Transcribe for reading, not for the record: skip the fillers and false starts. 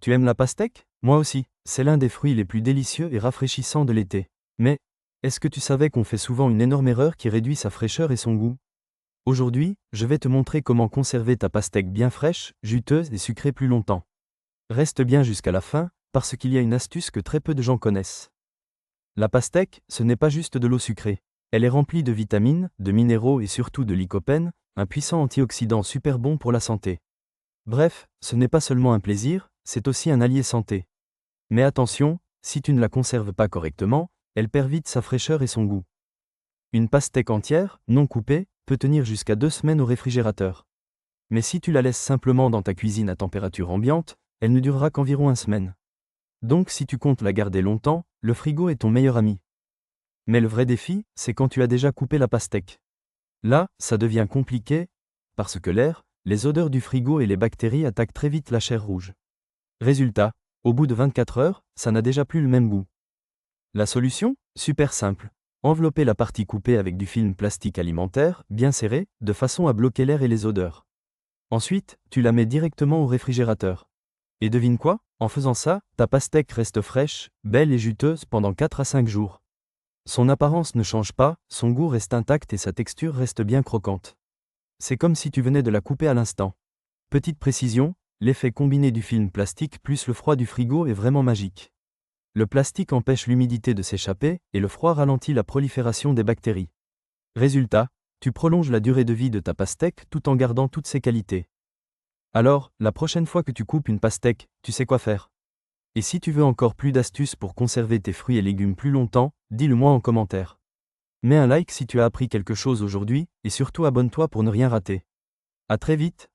Tu aimes la pastèque? Moi aussi, c'est l'un des fruits les plus délicieux et rafraîchissants de l'été. Mais, est-ce que tu savais qu'on fait souvent une énorme erreur qui réduit sa fraîcheur et son goût? Aujourd'hui, je vais te montrer comment conserver ta pastèque bien fraîche, juteuse et sucrée plus longtemps. Reste bien jusqu'à la fin, parce qu'il y a une astuce que très peu de gens connaissent. La pastèque, ce n'est pas juste de l'eau sucrée. Elle est remplie de vitamines, de minéraux et surtout de lycopène, un puissant antioxydant super bon pour la santé. Bref, ce n'est pas seulement un plaisir, c'est aussi un allié santé. Mais attention, si tu ne la conserves pas correctement, elle perd vite sa fraîcheur et son goût. Une pastèque entière, non coupée, peut tenir jusqu'à 2 semaines au réfrigérateur. Mais si tu la laisses simplement dans ta cuisine à température ambiante, elle ne durera qu'environ 1 semaine. Donc si tu comptes la garder longtemps, le frigo est ton meilleur ami. Mais le vrai défi, c'est quand tu as déjà coupé la pastèque. Là, ça devient compliqué, parce que l'air, les odeurs du frigo et les bactéries attaquent très vite la chair rouge. Résultat, au bout de 24 heures, ça n'a déjà plus le même goût. La solution? Super simple. Envelopper la partie coupée avec du film plastique alimentaire, bien serré, de façon à bloquer l'air et les odeurs. Ensuite, tu la mets directement au réfrigérateur. Et devine quoi? En faisant ça, ta pastèque reste fraîche, belle et juteuse pendant 4 à 5 jours. Son apparence ne change pas, son goût reste intact et sa texture reste bien croquante. C'est comme si tu venais de la couper à l'instant. Petite précision, l'effet combiné du film plastique plus le froid du frigo est vraiment magique. Le plastique empêche l'humidité de s'échapper et le froid ralentit la prolifération des bactéries. Résultat, tu prolonges la durée de vie de ta pastèque tout en gardant toutes ses qualités. Alors, la prochaine fois que tu coupes une pastèque, tu sais quoi faire. Et si tu veux encore plus d'astuces pour conserver tes fruits et légumes plus longtemps, dis-le-moi en commentaire. Mets un like si tu as appris quelque chose aujourd'hui, et surtout abonne-toi pour ne rien rater. À très vite!